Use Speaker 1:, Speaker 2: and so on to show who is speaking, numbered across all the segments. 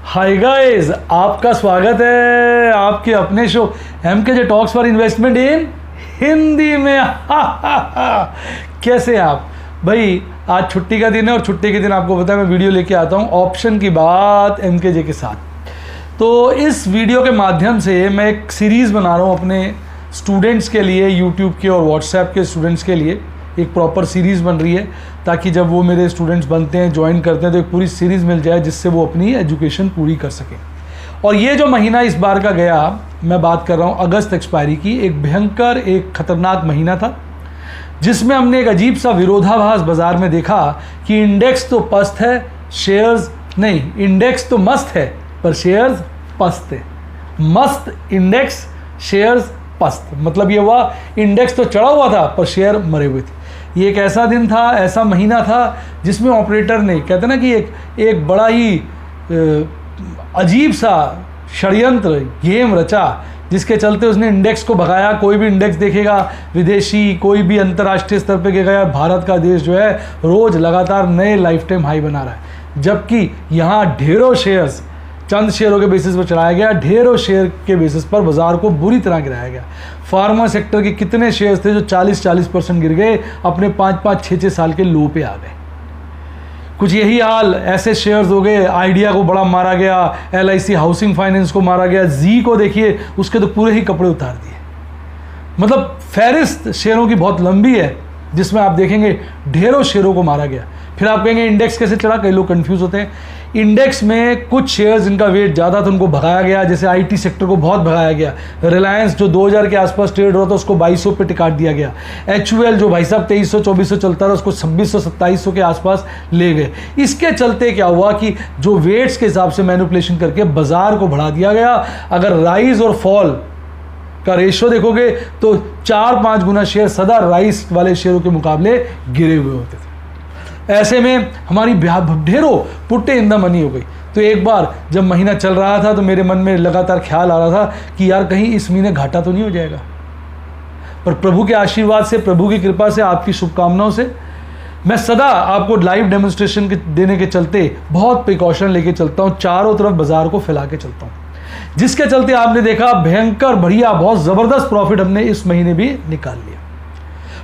Speaker 1: Hi guys, आपका स्वागत है आपके अपने show MKJ talks for investment इन हिंदी में। कैसे हैं आप भाई? आज छुट्टी का दिन है और छुट्टी के दिन आपको पता है मैं वीडियो लेके आता हूँ ऑप्शन की बात MKJ के साथ। तो इस वीडियो के माध्यम से मैं एक सीरीज़ बना रहा हूँ अपने स्टूडेंट्स के लिए, यूट्यूब के और व्हाट्सएप के स्टूडेंट्स के लिए एक प्रॉपर सीरीज़ बन रही है, ताकि जब वो मेरे स्टूडेंट्स बनते हैं, ज्वाइन करते हैं, तो एक पूरी सीरीज़ मिल जाए जिससे वो अपनी एजुकेशन पूरी कर सकें। और ये जो महीना इस बार का गया, मैं बात कर रहा हूँ अगस्त एक्सपायरी की, एक भयंकर एक ख़तरनाक महीना था जिसमें हमने एक अजीब सा विरोधाभास बाज़ार में देखा कि इंडेक्स तो पस्त है, शेयर्स नहीं, इंडेक्स तो मस्त है पर शेयर्स पस्त है। मस्त इंडेक्स, शेयर्स पस्त, मतलब ये हुआ इंडेक्स तो चढ़ा हुआ था पर शेयर मरे हुए थे। ये एक ऐसा दिन था, ऐसा महीना था जिसमें ऑपरेटर ने, कहते ना कि एक बड़ा ही अजीब सा षड्यंत्र गेम रचा, जिसके चलते उसने इंडेक्स को भगाया। कोई भी इंडेक्स देखेगा विदेशी, कोई भी अंतर्राष्ट्रीय स्तर पे गया, भारत का देश जो है रोज़ लगातार नए लाइफ टाइम हाई बना रहा है, जबकि यहाँ ढेरों शेयर्स चंद शेयरों के बेसिस पर चढ़ाया गया, ढेरों शेयर के बेसिस पर बाजार को बुरी तरह गिराया गया। फार्मा सेक्टर के कितने शेयर्स थे जो 40% गिर गए, अपने 5-5, 6-6 साल के लो पे आ गए। कुछ यही हाल ऐसे शेयर्स हो गए, आइडिया को बड़ा मारा गया, LIC हाउसिंग फाइनेंस को मारा गया, जी को देखिए उसके तो पूरे ही कपड़े उतार दिए। मतलब फहरिस्त शेयरों की बहुत लंबी है जिसमें आप देखेंगे ढेरों शेयरों को मारा गया। फिर आप कहेंगे इंडेक्स कैसे चढ़ा? कई लोग कंफ्यूज होते हैं। इंडेक्स में कुछ शेयर्स जिनका वेट ज़्यादा था उनको भगाया गया, जैसे IT सेक्टर को बहुत भगाया गया। रिलायंस जो 2000 के आसपास ट्रेड हो रहा था उसको 2200 पे टिकाट दिया गया। HUL जो भाई साहब 2300-2400 चलता था उसको 2600-2700 के आसपास ले गए। इसके चलते क्या हुआ कि जो वेट्स के हिसाब से मैनिपुलेशन करके बाजार को बढ़ा दिया गया। अगर राइज और फॉल का रेशो देखोगे तो 4-5 गुना शेयर सदा राइस वाले शेयरों के मुकाबले गिरे हुए होते थे। ऐसे में हमारी ढेरों पुट्टे इन द मनी हो गई। तो एक बार जब महीना चल रहा था तो मेरे मन में लगातार ख्याल आ रहा था कि यार कहीं इस महीने घाटा तो नहीं हो जाएगा। पर प्रभु के आशीर्वाद से, प्रभु की कृपा से, आपकी शुभकामनाओं से मैं सदा आपको लाइव डेमोन्स्ट्रेशन देने के चलते बहुत प्रिकॉशन लेके चलता हूँ, चारों तरफ बाजार को फैला के चलता हूँ, जिसके चलते आपने देखा भयंकर बढ़िया बहुत ज़बरदस्त प्रॉफिट हमने इस महीने भी निकाल लिया।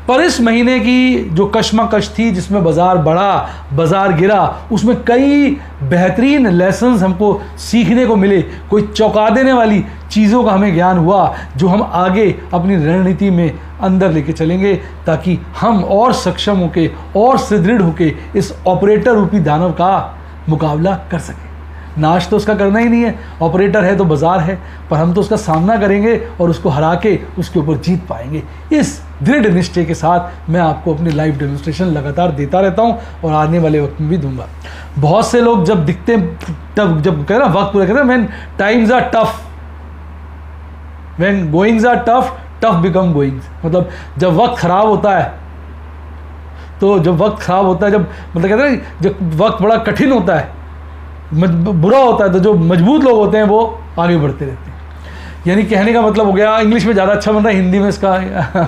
Speaker 1: पर इस महीने की जो कश्मकश थी, जिसमें बाजार बढ़ा, बाजार गिरा, उसमें कई बेहतरीन लेसन्स हमको सीखने को मिले। कोई चौंका देने वाली चीज़ों का हमें ज्ञान हुआ जो हम आगे अपनी रणनीति में अंदर लेके चलेंगे, ताकि हम और सक्षम होके और सुदृढ़ होके इस ऑपरेटर रूपी दानव का मुकाबला कर सकें। नाश तो उसका करना ही नहीं है, ऑपरेटर है तो बाजार है, पर हम तो उसका सामना करेंगे और उसको हरा के उसके ऊपर जीत पाएंगे। इस दृढ़ निश्चय के साथ मैं आपको अपनी लाइव डेमोन्स्ट्रेशन लगातार देता रहता हूं और आने वाले वक्त में भी दूंगा। बहुत से लोग जब दिखते तब जब कह रहा वक्त पूरा कहते हैं when times are tough, when goings are tough, tough become goings. मतलब जब वक्त खराब होता है, तो जब वक्त खराब होता है, जब मतलब कहते हैं जब वक्त बड़ा कठिन होता है, बुरा होता है, तो जो मजबूत लोग होते हैं वो आगे बढ़ते रहते हैं। यानी कहने का मतलब हो गया, इंग्लिश में ज़्यादा अच्छा बन रहा है, हिंदी में इसका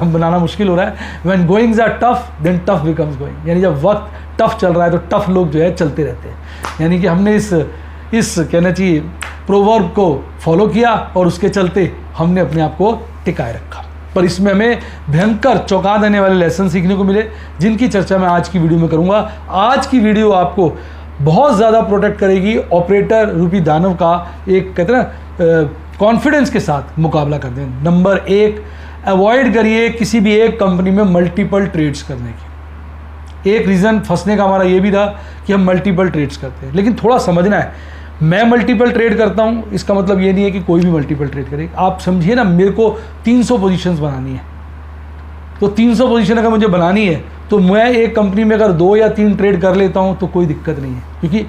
Speaker 1: बनाना मुश्किल हो रहा है। When goings are tough then tough becomes going, यानी जब वक्त टफ चल रहा है तो टफ लोग जो है चलते रहते हैं। यानी कि हमने इस कहना चाहिए प्रोवर्ब को फॉलो किया और उसके चलते हमने अपने आप को टिकाए रखा। पर इसमें हमें भयंकर चौंका देने वाले लेसन सीखने को मिले, जिनकी चर्चा मैं आज की वीडियो में करूँगा। आज की वीडियो आपको बहुत ज़्यादा प्रोटेक्ट करेगी ऑपरेटर रूपी दानव का एक कहते हैं ना कॉन्फिडेंस के साथ मुकाबला कर दें। नंबर 1, अवॉइड करिए किसी भी एक कंपनी में मल्टीपल ट्रेड्स करने की। एक रीज़न फंसने का हमारा ये भी था कि हम मल्टीपल ट्रेड्स करते हैं, लेकिन थोड़ा समझना है, मैं मल्टीपल ट्रेड करता हूँ इसका मतलब ये नहीं है कि कोई भी मल्टीपल ट्रेड करे। आप समझिए ना, मेरे को 300 पोजीशंस बनानी है, तो 300 पोजीशन अगर मुझे बनानी है तो मैं एक कंपनी में अगर 2 या 3 ट्रेड कर लेता हूं तो कोई दिक्कत नहीं है, क्योंकि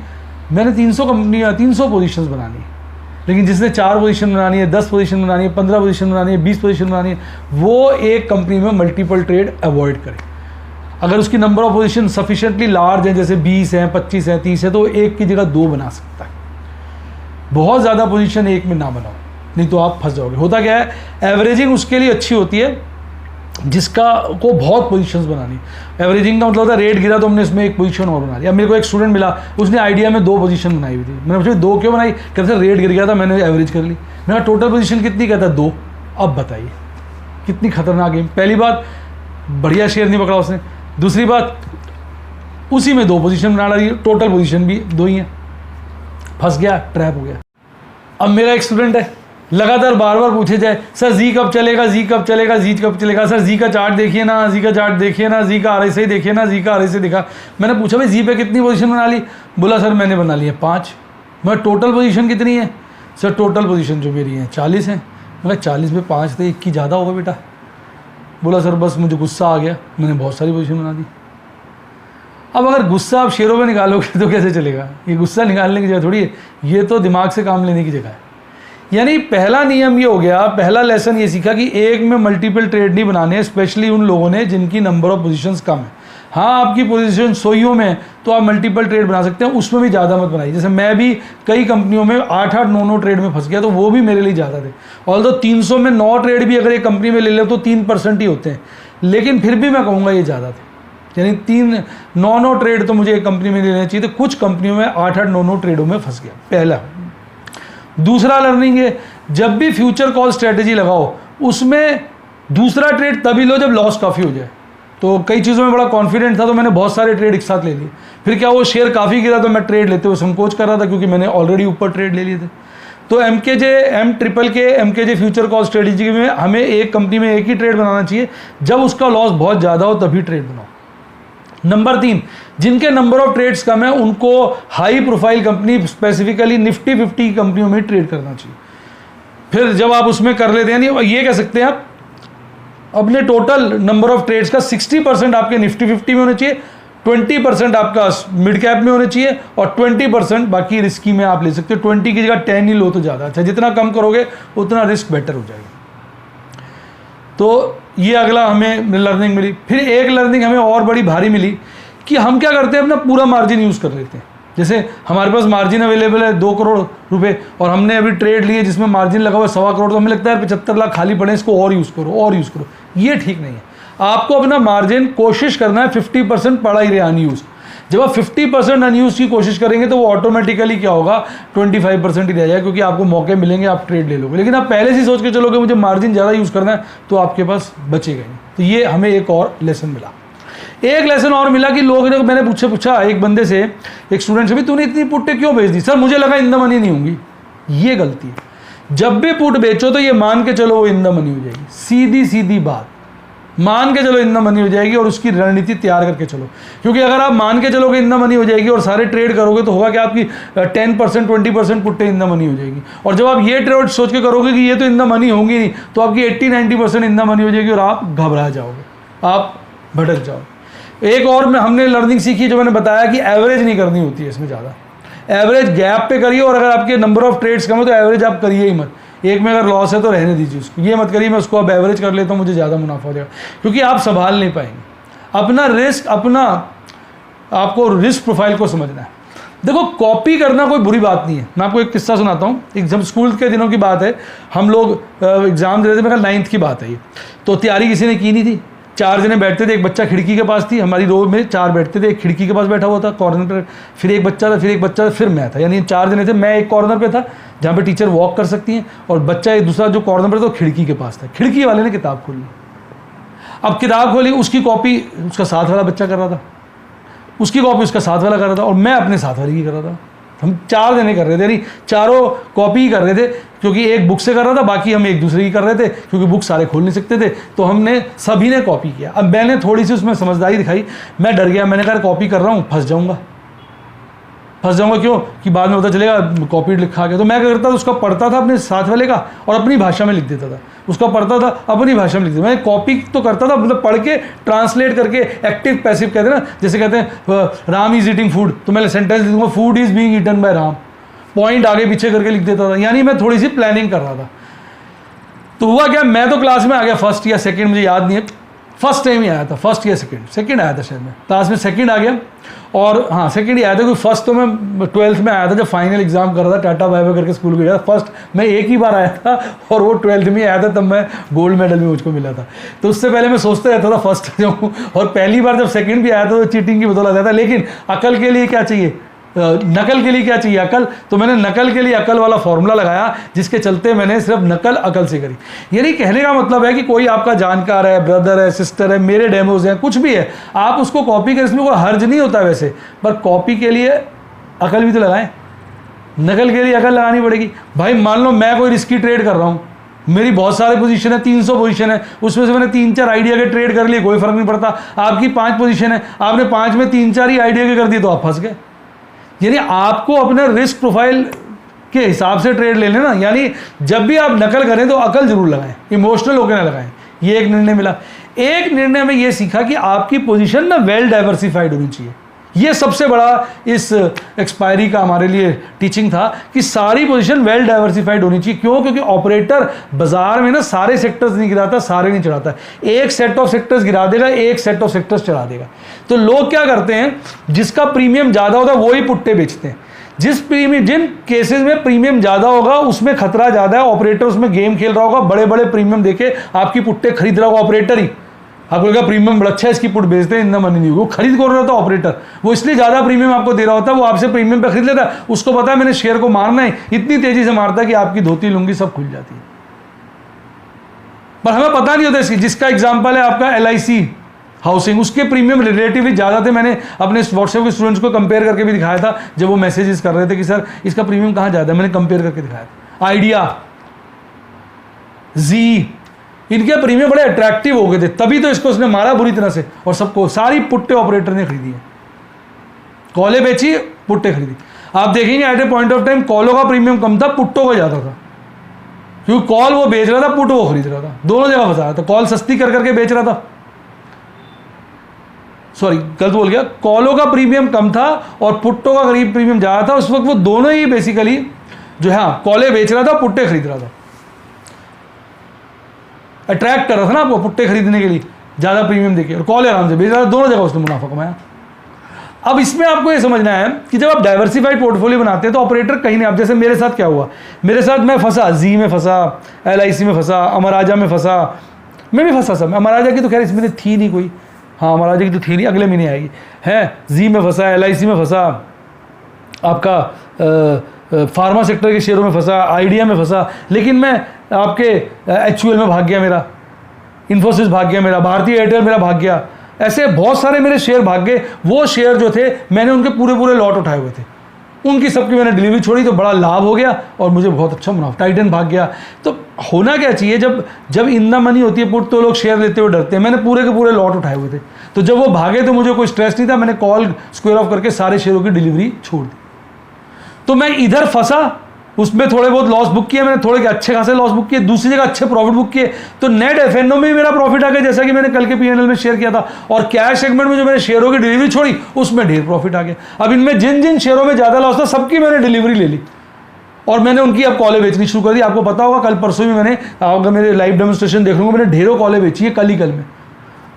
Speaker 1: मैंने 300 पोजीशंस बनानी है। लेकिन जिसने 4 पोजीशन बनानी है, 10 पोजीशन बनानी है, 15 पोजीशन बनानी है, 20 पोजीशन बनानी है, वो एक कंपनी में मल्टीपल ट्रेड अवॉइड करे। अगर उसकी number of position sufficiently large है, जैसे 20 हैं, 25 हैं, 30 है, तो एक की जगह 2 बना सकता है। बहुत ज़्यादा पोजीशन एक में ना बनाओ, नहीं तो आप फंस जाओगे। होता क्या है, एवरेजिंग उसके लिए अच्छी होती है जिसका को बहुत पोजीशंस बनानी। एवरेजिंग का मतलब होता है रेट गिरा तो हमने इसमें एक पोजीशन और बना लिया। अब मेरे को एक स्टूडेंट मिला, उसने आइडिया में 2 पोजीशन बनाई हुई थी। मैंने पूछा 2 क्यों बनाई? कहते सर रेट गिर गया था, मैंने एवरेज कर ली। मेरा टोटल पोजीशन कितनी? कहता 2। अब बताइए कितनी खतरनाक गेम। पहली बात, बढ़िया शेयर नहीं पकड़ा उसने। दूसरी बात, उसी में 2 पोजीशन बना ली, टोटल पोजीशन भी 2 ही है। फंस गया, ट्रैप हो गया। अब मेरा एक स्टूडेंट है, लगातार बार बार पूछे जाए सर जी कब चलेगा, जी कब चलेगा, जी कब चलेगा, सर जी का चार्ट देखिए ना, जी का चार्ट देखिए ना, जी का RSI देखिए ना, जी का RSI देखा। मैंने पूछा भाई जी पे कितनी पोजीशन बना ली? बोला सर मैंने बना ली है 5। मैं टोटल पोजीशन कितनी है? सर टोटल पोजीशन जो मेरी है 40 है। मैं 40 में 5 थे, 1 की ज़्यादा होगा बेटा। बोला सर बस मुझे गुस्सा आ गया, मैंने बहुत सारी पोजीशन बना दी। अब अगर गुस्सा आप शेयरों में निकालोगे तो कैसे चलेगा? ये गुस्सा निकालने की जगह थोड़ी है, ये तो दिमाग से काम लेने की जगह है। यानी पहला नियम ये हो गया, पहला लेसन ये सीखा कि एक में मल्टीपल ट्रेड नहीं बनाने, स्पेशली उन लोगों ने जिनकी नंबर ऑफ पोजीशंस कम है। हाँ आपकी पोजीशन 100 में तो आप मल्टीपल ट्रेड बना सकते हैं, उसमें भी ज़्यादा मत बनाइए। जैसे मैं भी कई कंपनियों में 8-8, 9-9 ट्रेड में फंस गया, तो वो भी मेरे लिए ज़्यादा थे। ऑल्दो 300 में 9 ट्रेड भी अगर एक कंपनी में ले ले तो 3% ही होते हैं, लेकिन फिर भी मैं कहूँगा ये ज़्यादा थे। यानी 9-9 ट्रेड तो मुझे एक कंपनी में लेना चाहिए, तो कुछ कंपनियों में 8-8, 9-9 ट्रेडों में फंस गया। पहला। दूसरा लर्निंग है, जब भी फ्यूचर कॉल स्ट्रेटेजी लगाओ उसमें दूसरा ट्रेड तभी लो जब लॉस काफ़ी हो जाए। तो कई चीज़ों में बड़ा कॉन्फिडेंट था तो मैंने बहुत सारे ट्रेड एक साथ ले लिए। फिर क्या वो शेयर काफ़ी गिरा तो मैं ट्रेड लेते हुए संकोच कर रहा था, क्योंकि मैंने ऑलरेडी ऊपर ट्रेड ले लिए थे। तो MKJ फ्यूचर कॉल स्ट्रेटेजी में हमें एक कंपनी में एक ही ट्रेड बनाना चाहिए, जब उसका लॉस बहुत ज़्यादा हो तभी ट्रेड बनाओ। नंबर 3, जिनके नंबर ऑफ ट्रेड्स कम है उनको high profile company, specifically Nifty 50 कंपनियों में ट्रेड करना चाहिए। फिर जब आप उसमें कर लेते हैं, यानी ये कह सकते हैं आप अपने टोटल नंबर ऑफ ट्रेड्स का 60% आपके निफ्टी 50 में होने चाहिए, 20% आपका मिड कैप में होने चाहिए और 20% बाकी रिस्की में आप ले सकते हो। 20 की जगह 10 ही लो तो ज़्यादा अच्छा, जितना कम करोगे उतना रिस्क बेटर हो जाएगा। तो ये अगला हमें लर्निंग मिली। फिर एक लर्निंग हमें और बड़ी भारी मिली कि हम क्या करते हैं, अपना पूरा मार्जिन यूज़ कर लेते हैं। जैसे हमारे पास मार्जिन अवेलेबल है 2 करोड़ रुपए और हमने अभी ट्रेड लिए जिसमें मार्जिन लगा हुआ है 1.25 करोड़, तो हमें लगता है 75 लाख खाली पड़े, इसको और यूज़ करो और यूज़ करो। ये ठीक नहीं है। आपको अपना मार्जिन कोशिश करना है 50% पड़ा ही रहे अनयूज। जब आप 50% अनयूज की कोशिश करेंगे तो वो ऑटोमेटिकली क्या होगा, 25% ही रह जाएगा, क्योंकि आपको मौके मिलेंगे, आप ट्रेड ले लोगे। लेकिन आप पहले से सोच के चलोगे मुझे मार्जिन ज़्यादा यूज़ करना है, तो आपके पास बचेगा नहीं। तो ये हमें एक और लेसन मिला। एक लेसन और मिला कि लोग ने, मैंने पूछा एक बंदे से, एक स्टूडेंट से, भी तूने इतनी पुट्टे क्यों बेच दी? सर मुझे लगा इन द मनी नहीं होंगी। ये गलती है। जब भी पुट बेचो तो ये मान के चलो वो इन द मनी हो जाएगी। सीधी सीधी बात, मान के चलो इन द मनी हो जाएगी और उसकी रणनीति तैयार करके चलो। क्योंकि अगर आप मान के चलोगे इन द मनी हो जाएगी और सारे ट्रेड करोगे तो होगा कि आपकी 10%, 20% पुट्टे इन द मनी हो जाएगी। और जब आप ये ट्रेड सोच के करोगे कि ये तो इन द मनी होंगी नहीं, तो आपकी 80-90% इन द मनी हो जाएगी और आप घबरा जाओगे, आप भटक जाओगे। एक और में हमने लर्निंग सीखी, जो मैंने बताया कि एवरेज नहीं करनी होती है इसमें ज़्यादा। एवरेज गैप पे करिए, और अगर आपके नंबर ऑफ ट्रेड्स कम है तो एवरेज आप करिए ही मत। एक में अगर लॉस है तो रहने दीजिए उसको, ये मत करिए मैं उसको अब एवरेज कर लेता हूँ मुझे ज़्यादा मुनाफा हो जाएगा, क्योंकि आप संभाल नहीं पाएंगे अपना रिस्क। आपको रिस्क प्रोफाइल को समझना है। देखो कॉपी करना कोई बुरी बात नहीं है। मैं आपको एक किस्सा सुनाता हूँ। एग्जाम स्कूल के दिनों की बात है, हम लोग एग्ज़ाम दे रहे थे, मेरा 9th की बात है ये। तो तैयारी किसी ने की नहीं थी, 4 जने बैठते थे, एक बच्चा खिड़की के पास थी, हमारी रो में 4 बैठते थे, एक खिड़की के पास बैठा हुआ था कॉर्नर पर, फिर एक बच्चा था, फिर एक बच्चा था, फिर मैं था, यानी 4 जने थे। मैं एक कॉर्नर पे था जहाँ पे टीचर वॉक कर सकती हैं, और बच्चा एक दूसरा जो कॉर्नर पर था वो खिड़की के पास था। खिड़की वाले ने किताब खोली, अब किताब खोली, उसकी कॉपी उसका साथ वाला बच्चा कर रहा था, उसकी कॉपी उसका साथ वाला कर रहा था, और मैं अपने साथ वाली की कर रहा था। हम 4 जने कर रहे थे, यानी चारों कॉपी ही कर रहे थे, क्योंकि एक बुक से कर रहा था, बाकी हम एक दूसरे की कर रहे थे, क्योंकि बुक सारे खोल नहीं सकते थे। तो हमने सभी ने कॉपी किया। अब मैंने थोड़ी सी उसमें समझदारी दिखाई, मैं डर गया, मैंने कहा कॉपी कर रहा हूँ, फंस जाऊँगा। क्यों कि बाद में पता चलेगा कॉपी लिखा गया। तो मैं क्या करता था, उसका पढ़ता था अपने साथ वाले का और अपनी भाषा में लिख देता था, उसका पढ़ता था अपनी भाषा में लिख देता। मैं कॉपी तो करता था, मतलब पढ़ के ट्रांसलेट करके, एक्टिव पैसिव कहते हैं ना, जैसे कहते हैं राम इज ईटिंग फूड, तो मैं सेंटेंस लिख दूंगा food is being eaten by Ram, point आगे पीछे करके लिख देता था। यानी मैं थोड़ी सी प्लानिंग कर रहा था। तो हुआ क्या, मैं तो क्लास में आ गया, फर्स्ट या सेकेंड मुझे याद नहीं है, फर्स्ट टाइम ही आया था, फर्स्ट या सेकंड आया था शायद, मैं क्लास में सेकंड आ गया। और हाँ सेकंड ही आया था, क्योंकि फर्स्ट तो मैं 12th में आया था, जब फाइनल एग्जाम कर रहा था टाटा बाय बाय करके स्कूल को गया। फर्स्ट मैं एक ही बार आया था और वो 12th में आया था, तब मैं गोल्ड मेडल भी मुझको मिला था। तो उससे पहले मैं सोचते रहता था फर्स्ट जाऊँ, और पहली बार जब सेकंड भी आया था तो चीटिंग की बदौलत आया था। लेकिन अकल के लिए क्या चाहिए, नकल के लिए क्या चाहिए, अकल। तो मैंने नकल के लिए अकल वाला फॉर्मूला लगाया, जिसके चलते मैंने सिर्फ नकल अकल से करी। यानी कहने का मतलब है कि कोई आपका जानकार है, ब्रदर है, सिस्टर है, मेरे डेमोज हैं, कुछ भी है, आप उसको कॉपी करें, इसमें कोई हर्ज नहीं होता वैसे, पर कॉपी के लिए अकल भी तो लगाएं, नकल के लिए अकल लगानी पड़ेगी। भाई मान लो मैं कोई रिस्की ट्रेड कर रहा हूँ, मेरी बहुत सारे पोजीशन है, 300 पोजीशन है, उसमें से मैंने 3-4 आइडिया के ट्रेड कर लिए, कोई फर्क नहीं पड़ता। आपकी 5 पोजीशन है, आपने 5 में 3-4 ही आइडिया के कर दिए, तो आप फंस गए। यानी आपको अपने रिस्क प्रोफाइल के हिसाब से ट्रेड ले लेना। यानी जब भी आप नकल करें तो अकल जरूर लगाएं, इमोशनल होकर ना लगाएं। ये एक निर्णय मिला। एक निर्णय में ये सीखा कि आपकी पोजीशन ना वेल डाइवर्सिफाइड होनी चाहिए। ये सबसे बड़ा इस एक्सपायरी का हमारे लिए टीचिंग था कि सारी पोजीशन वेल डाइवर्सिफाइड होनी चाहिए। क्यों? क्योंकि ऑपरेटर बाजार में ना सारे सेक्टर्स नहीं गिराता, सारे नहीं चढ़ाता, एक सेट ऑफ सेक्टर्स गिरा देगा, एक सेट ऑफ सेक्टर्स चढ़ा देगा। तो लोग क्या करते हैं, जिसका प्रीमियम ज़्यादा होता है वो ही पुट्टे बेचते हैं। जिन केसेस में प्रीमियम ज़्यादा होगा उसमें खतरा ज़्यादा है, ऑपरेटर उसमें गेम खेल रहा होगा, बड़े बड़े प्रीमियम देके आपकी पुट्टे खरीद रहा होगा ऑपरेटर ही। आपको लगा प्रीमियम बड़ा अच्छा है, इसकी पुट बेचते हैं, इतना मनी नहीं होगा, वो खरीद कौन रहा होता? ऑपरेटर। वो इसलिए ज़्यादा प्रीमियम आपको दे रहा होता है, वो आपसे प्रीमियम पे खरीद लेता है, उसको पता है मैंने शेयर को मारना है, इतनी तेजी से मारता है कि आपकी धोती लुंगी सब खुल जाती है। पर हमें पता नहीं होता इसकी। जिसका एग्जाम्पल है आपका LIC हाउसिंग, उसके प्रीमियम रिलेटिवली ज़्यादा थे। मैंने अपने व्हाट्सएप के स्टूडेंट्स को कंपेयर करके भी दिखाया था, जब वो मैसेजेस कर रहे थे कि सर इसका प्रीमियम कहाँ ज़्यादा है, मैंने कंपेयर करके दिखाया था। आइडिया, जी, इनके प्रीमियम बड़े अट्रैक्टिव हो गए थे, तभी तो इसको उसने मारा बुरी तरह से, और सबको सारी पुट्टे ऑपरेटर ने खरीदी है। कॉलें बेची, पुट्टे खरीदी। आप देखेंगे at a point of time कॉलों का प्रीमियम कम था, पुट्टों का ज़्यादा था, क्योंकि कॉल वो बेच रहा था, पुट वो खरीद रहा था, दोनों जगह फंसा रहा था। कॉल सस्ती कर करके बेच रहा था, सॉरी गलत बोल गया, कॉलों का प्रीमियम कम था और पुट्टों का करीब प्रीमियम ज़्यादा था। उस वक्त वो दोनों ही बेसिकली जो है कॉलें बेच रहा था, पुट्टे खरीद रहा था। अट्रैक्ट कर रहा था ना आपको पुट्टे खरीदने के लिए ज़्यादा प्रीमियम देके, और कॉल आराम से बेच रहा था, दोनों जगह उसने मुनाफा कमाया। अब इसमें आपको ये समझना है कि जब आप डाइवर्सिफाइड पोर्टफोलियो बनाते हैं तो ऑपरेटर कहीं नहीं, आप जैसे मेरे साथ क्या हुआ, मेरे साथ मैं फंसा, जी में फंसा, LIC में फंसा, अमराजा में फंसा, मैं भी फंसा सब। अमराजा की तो खैर इसमें थी नहीं कोई, हाँ अमराजा की तो थी नहीं, अगले महीने आएगी है। जी में फंसा, LIC में फंसा, आपका फार्मा सेक्टर के शेयरों में फंसा, आइडिया में फंसा, लेकिन मैं आपके HUL में भाग गया, मेरा इन्फोसिस भाग गया, मेरा भारतीय एयरटेल मेरा भाग गया, ऐसे बहुत सारे मेरे शेयर भाग गए। वो शेयर जो थे मैंने उनके पूरे पूरे लॉट उठाए हुए थे, उनकी सबकी मैंने डिलीवरी छोड़ी, तो बड़ा लाभ हो गया और मुझे बहुत अच्छा मुनाफा। टाइटन भाग गया। तो होना क्या चाहिए, जब इन द मनी होती है पुट, तो लोग शेयर लेते हुए डरते हैं। मैंने पूरे के पूरे लॉट उठाए हुए थे, तो जब वो भागे तो मुझे कोई स्ट्रेस नहीं था, मैंने कॉल स्क्वायर ऑफ करके सारे शेयरों की डिलीवरी छोड़ दी। तो मैं इधर फंसा, उसमें थोड़े बहुत लॉस बुक किए मैंने, थोड़े अच्छे खासे लॉस बुक किए, दूसरी जगह अच्छे प्रॉफिट बुक किए, तो नेट FNO में भी मेरा प्रॉफिट आ गया, जैसा कि मैंने कल के PNL में शेयर किया था। और कैश सेगमेंट में जो मैंने शेयरों की डिलीवरी छोड़ी उसमें ढेर प्रॉफिट आ गया। अब इनमें जिन जिन शेयरों में ज़्यादा लॉस था सबकी मैंने डिलीवरी ले ली और मैंने उनकी अब कॉलें बेचनी शुरू कर दी। आपको पता होगा कल परसों भी मैंने, अगर मेरे लाइव डेमोन्स्ट्रेशन देख लूँगा, मैंने ढेरों कॉलें बेची है कल ही कल में।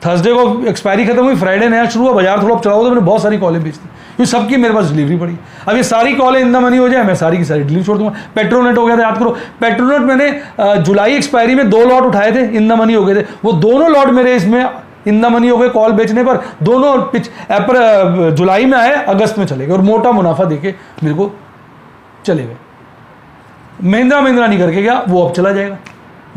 Speaker 1: थर्सडे को एक्सपायरी खत्म हुई, फ्राइडे नया शुरू हुआ, बाजार थोड़ा चला हुआ, तो मैंने बहुत सारी कॉलें बेच दी, क्योंकि सबकी मेरे पास डिलीवरी पड़ी। अब ये सारी कॉलें इन द मनी हो जाए, मैं सारी की सारी डिलीवरी छोड़ दूंगा। पेट्रोनेट हो गया था, याद करो, पेट्रोनेट मैंने जुलाई एक्सपायरी में 2 लॉट उठाए थे, इन द मनी हो गए थे, वो दोनों लॉट मेरे इसमें इन द मनी हो गए कॉल बेचने पर। दोनों जुलाई में आए, अगस्त में चले गए और मोटा मुनाफा देके मेरे को चले गए। महिंद्रा नहीं करके गया, वो अब चला जाएगा,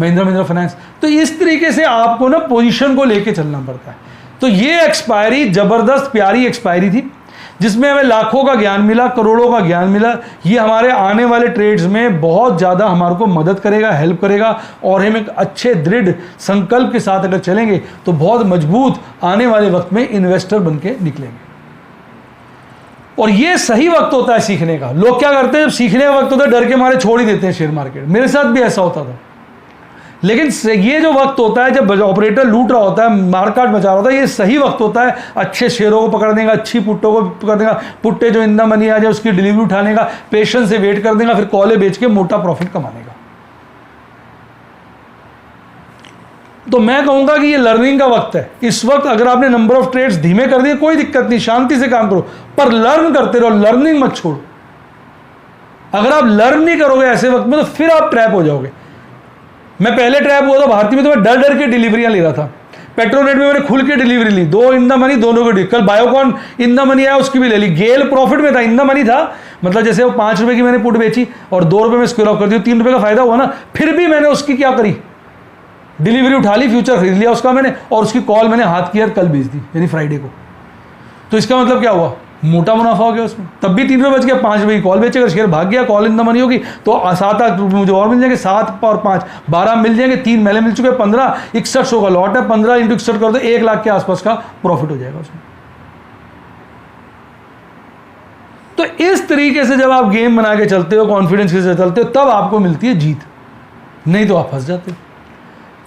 Speaker 1: महिंद्रा फाइनेंस। तो इस तरीके से आपको ना पोजीशन को लेके चलना पड़ता है। तो ये एक्सपायरी जबरदस्त प्यारी एक्सपायरी थी, जिसमें हमें लाखों का ज्ञान मिला, करोड़ों का ज्ञान मिला। ये हमारे आने वाले ट्रेड्स में बहुत ज़्यादा हमारे को मदद करेगा, हेल्प करेगा, और हम एक अच्छे दृढ़ संकल्प के साथ अगर चलेंगे तो बहुत मजबूत आने वाले वक्त में इन्वेस्टर बन के निकलेंगे। और ये सही वक्त होता है सीखने का। लोग क्या करते हैं, जब सीखने का वक्त होता है डर के मारे छोड़ ही देते हैं शेयर मार्केट। मेरे साथ भी ऐसा होता था। लेकिन ये जो वक्त होता है जब ऑपरेटर लूट रहा होता है, मार्केट बचा रहा होता है, ये सही वक्त होता है अच्छे शेयरों को पकड़ने का, अच्छी पुट्टों को पकड़ने का, पुट्टे जो इन द मनी आ जाए उसकी डिलीवरी उठाने का, पेशेंस से वेट कर देगा, फिर कॉलें बेच के मोटा प्रॉफिट कमाने का। तो मैं कहूँगा कि ये लर्निंग का वक्त है। इस वक्त अगर आपने नंबर ऑफ ट्रेड्स धीमे कर दिए कोई दिक्कत नहीं, शांति से काम करो, पर लर्न करते रहो, लर्निंग मत छोड़ो। अगर आप लर्न नहीं करोगे ऐसे वक्त में तो फिर आप ट्रैप हो जाओगे। मैं पहले ट्रैप हुआ था भारती में, तो मैं डर डर के डिलीवरियां ले रहा था। पेट्रोनेट में मैंने खुल के डिलीवरी ली, 2 इन द मनी दोनों को डी। कल बायोकॉन इन द मनी आया, उसकी भी ले ली। गेल प्रॉफिट में था, इन द मनी था, मतलब जैसे वो 5 रुपए की मैंने पुट बेची और 2 रुपए में स्क्वेयर ऑफ कर दी, 3 रुपए का फायदा हुआ ना। फिर भी मैंने उसकी क्या करी, डिलीवरी उठा ली, फ्यूचर खरीद लिया उसका मैंने, और उसकी कॉल मैंने हाथ की यार कल बेच दी, यानी फ्राइडे को। तो इसका मतलब क्या हुआ, मोटा मुनाफा हो गया उसमें। तब भी 3 रुपये बच गया, 5 रुपये की कॉल बेचे, अगर शेयर भाग गया, कॉल इन द मनी होगी तो 7-8 रुपये मुझे और मिल जाएंगे, 7 और 5 12 मिल जाएंगे, 3 महीने मिल चुके, 15 6100 का लॉट है, 15 × 61 कर दो, 1 लाख के आसपास का प्रॉफिट हो जाएगा उसमें। तो इस तरीके से जब आप गेम बना के चलते हो, कॉन्फिडेंस के साथ चलते हो, तब आपको मिलती है जीत, नहीं तो आप फंस जाते हो।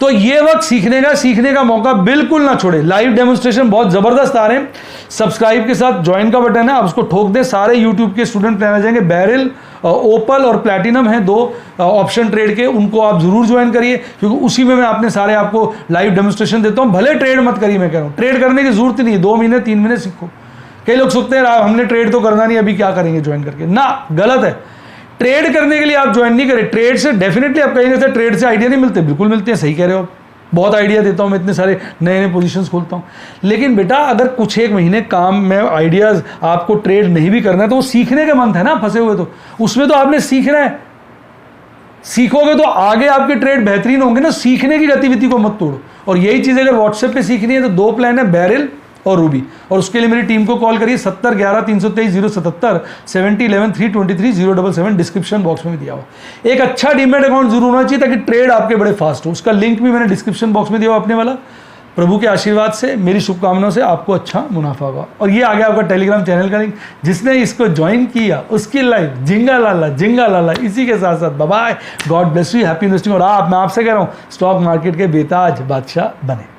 Speaker 1: तो ये वक्त सीखने का मौका बिल्कुल ना छोड़े। लाइव डेमोन्स्ट्रेशन बहुत ज़बरदस्त आ रहे हैं। सब्सक्राइब के साथ ज्वाइन का बटन है, आप उसको ठोक दें, सारे यूट्यूब के स्टूडेंट प्लान आ जाएंगे। बैरल, ओपल और प्लैटिनम हैं 2 ऑप्शन ट्रेड के, उनको आप जरूर ज्वाइन करिए, क्योंकि उसी में मैं आपने सारे आपको लाइव डेमोन्स्ट्रेशन देता हूँ। भले ट्रेड मत करिए, मैं कह रहा हूँ ट्रेड करने की जरूरत नहीं है, 2 महीने 3 महीने सीखो। कई लोग सोचते हैं हमने ट्रेड तो करना नहीं, अभी क्या करेंगे ज्वाइन करके, ना, गलत है। ट्रेड करने के लिए आप ज्वाइन नहीं करें, ट्रेड से डेफिनेटली आप कहेंगे सर ट्रेड से आइडिया नहीं मिलते, बिल्कुल मिलते हैं, सही कह रहे हो। बहुत आइडिया देता हूँ मैं, इतने सारे नए नए पोजीशंस खोलता हूँ। लेकिन बेटा अगर कुछ एक महीने काम में आइडियाज़ आपको ट्रेड नहीं भी करना है, तो वो सीखने का मंथ है ना, फंसे हुए तो उसमें तो आपने सीखना है। सीखोगे तो आगे आपके ट्रेड बेहतरीन होंगे ना। सीखने की गतिविधि को मत तोड़ो। और यही चीज़ अगर व्हाट्सएप पे सीखनी है तो 2 प्लान है, बैरल और रूबी, और उसके लिए मेरी टीम को कॉल करिए 70 11 323 077 70 11 323 077, डिस्क्रिप्शन बॉक्स में भी दिया हुआ। एक अच्छा डीमैट अकाउंट जरूर होना चाहिए ताकि ट्रेड आपके बड़े फास्ट हो। उसका लिंक भी मैंने डिस्क्रिप्शन बॉक्स में दिया हुआ अपने वाला। प्रभु के आशीर्वाद से, मेरी शुभकामनाओं से आपको अच्छा मुनाफा होगा। और ये आ गया आपका टेलीग्राम चैनल का लिंक, जिसने इसको ज्वाइन किया उसकी लाइफ जिंगा लाला। इसी के साथ साथ bye bye, god bless you, happy investing. और मैं आपसे कह रहा हूँ स्टॉक मार्केट के बेताज बादशाह बने।